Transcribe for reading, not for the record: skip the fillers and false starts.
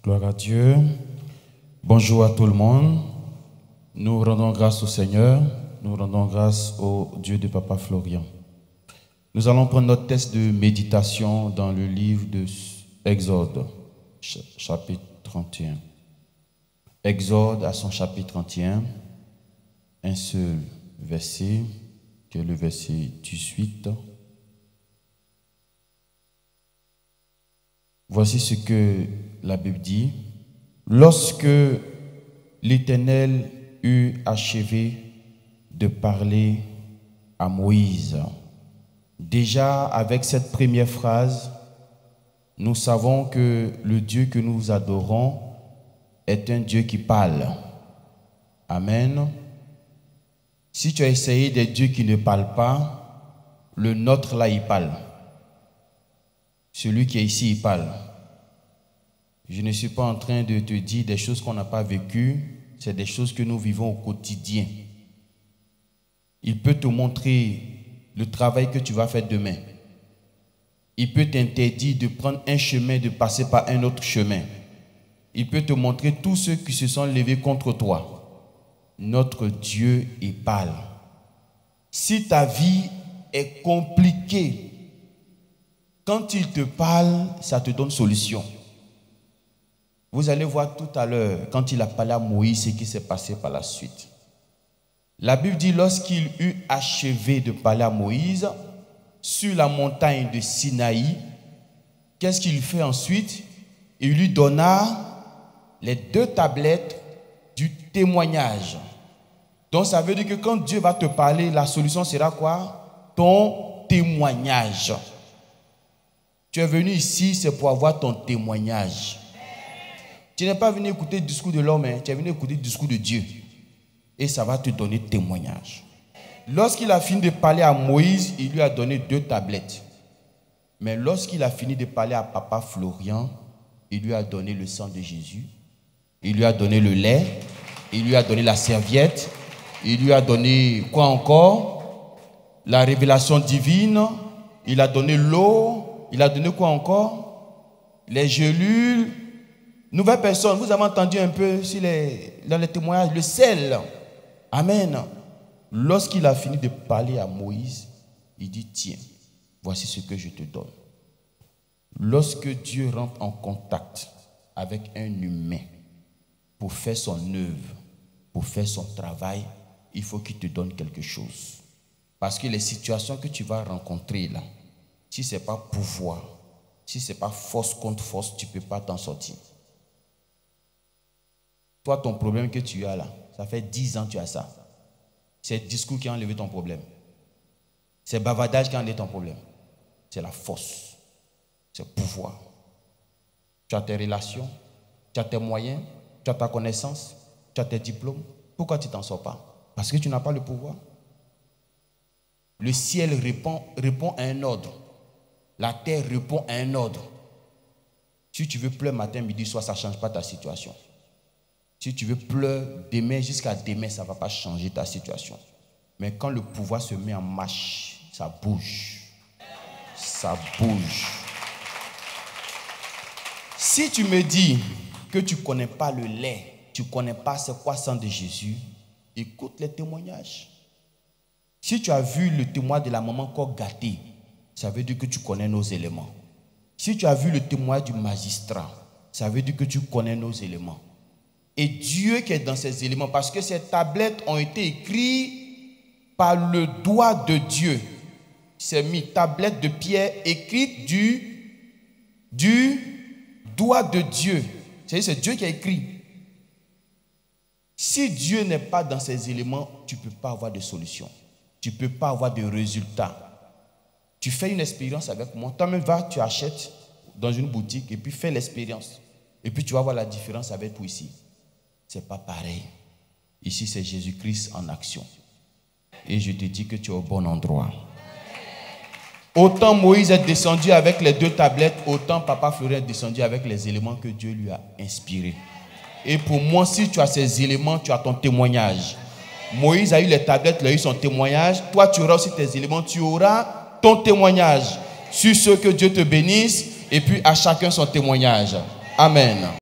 Gloire à Dieu. Bonjour à tout le monde. Nous rendons grâce au Seigneur. Nous rendons grâce au Dieu de Papa Florian. Nous allons prendre notre texte de méditation dans le livre de Exode, chapitre 31. Exode à son chapitre 31, un seul verset, qui est le verset 18. Voici ce que la Bible dit. Lorsque l'Éternel eut achevé de parler à Moïse, déjà avec cette première phrase, nous savons que le Dieu que nous adorons est un Dieu qui parle. Amen. Si tu as essayé des dieux qui ne parlent pas, le nôtre là, il parle. Celui qui est ici, il parle. Je ne suis pas en train de te dire des choses qu'on n'a pas vécues, c'est des choses que nous vivons au quotidien. Il peut te montrer le travail que tu vas faire demain. Il peut t'interdire de prendre un chemin, de passer par un autre chemin. Il peut te montrer tous ceux qui se sont levés contre toi. Notre Dieu, il parle. Si ta vie est compliquée, quand il te parle, ça te donne solution. Vous allez voir tout à l'heure, quand il a parlé à Moïse, ce qui s'est passé par la suite. La Bible dit, lorsqu'il eut achevé de parler à Moïse, sur la montagne de Sinaï, qu'est-ce qu'il fait ensuite? Il lui donna les 2 tablettes du témoignage. Donc ça veut dire que quand Dieu va te parler, la solution sera quoi? Ton témoignage. Tu es venu ici, c'est pour avoir ton témoignage. Tu n'es pas venu écouter le discours de l'homme, tu es venu écouter le discours de Dieu. Et ça va te donner témoignage. Lorsqu'il a fini de parler à Moïse, il lui a donné 2 tablettes. Mais lorsqu'il a fini de parler à Papa Florian, il lui a donné le sang de Jésus. Il lui a donné le lait. Il lui a donné la serviette. Il lui a donné quoi encore? La révélation divine. Il a donné l'eau. Il a donné quoi encore? Les gélules. Nouvelle personne. Vous avez entendu un peu dans les témoignages. Le sel. Amen. Lorsqu'il a fini de parler à Moïse, il dit, tiens, voici ce que je te donne. Lorsque Dieu rentre en contact avec un humain pour faire son œuvre, pour faire son travail, il faut qu'il te donne quelque chose. Parce que les situations que tu vas rencontrer là, si ce n'est pas pouvoir, si ce n'est pas force contre force, tu ne peux pas t'en sortir. Toi, ton problème que tu as là, ça fait 10 ans que tu as ça. C'est le discours qui a enlevé ton problème. C'est le bavardage qui a enlevé ton problème. C'est la force. C'est le pouvoir. Tu as tes relations, tu as tes moyens, tu as ta connaissance, tu as tes diplômes. Pourquoi tu ne t'en sors pas? Parce que tu n'as pas le pouvoir. Le ciel répond à un ordre. La terre répond à un ordre. Si tu veux pleurer matin, midi, soir, ça ne change pas ta situation. Si tu veux pleurer demain jusqu'à demain, ça ne va pas changer ta situation. Mais quand le pouvoir se met en marche, ça bouge. Ça bouge. Si tu me dis que tu ne connais pas le lait, tu ne connais pas ce quoi sang de Jésus, écoute les témoignages. Si tu as vu le témoignage de la maman corps gâté, ça veut dire que tu connais nos éléments. Si tu as vu le témoignage du magistrat, ça veut dire que tu connais nos éléments. Et Dieu qui est dans ces éléments, parce que ces tablettes ont été écrites par le doigt de Dieu. C'est mis tablette de pierre écrite du doigt de Dieu. C'est Dieu qui a écrit. Si Dieu n'est pas dans ces éléments, tu ne peux pas avoir de solution. Tu ne peux pas avoir de résultat. Tu fais une expérience avec moi. Toi-même, tu achètes dans une boutique et puis fais l'expérience. Et puis tu vas voir la différence avec toi ici. Ce n'est pas pareil. Ici, c'est Jésus-Christ en action. Et je te dis que tu es au bon endroit. Autant Moïse est descendu avec les 2 tablettes, autant Papa Florian est descendu avec les éléments que Dieu lui a inspirés. Et pour moi, si tu as ces éléments, tu as ton témoignage. Moïse a eu les tablettes, il a eu son témoignage. Toi, tu auras aussi tes éléments, tu auras ton témoignage. Sur ce, que Dieu te bénisse. Et puis à chacun son témoignage. Amen.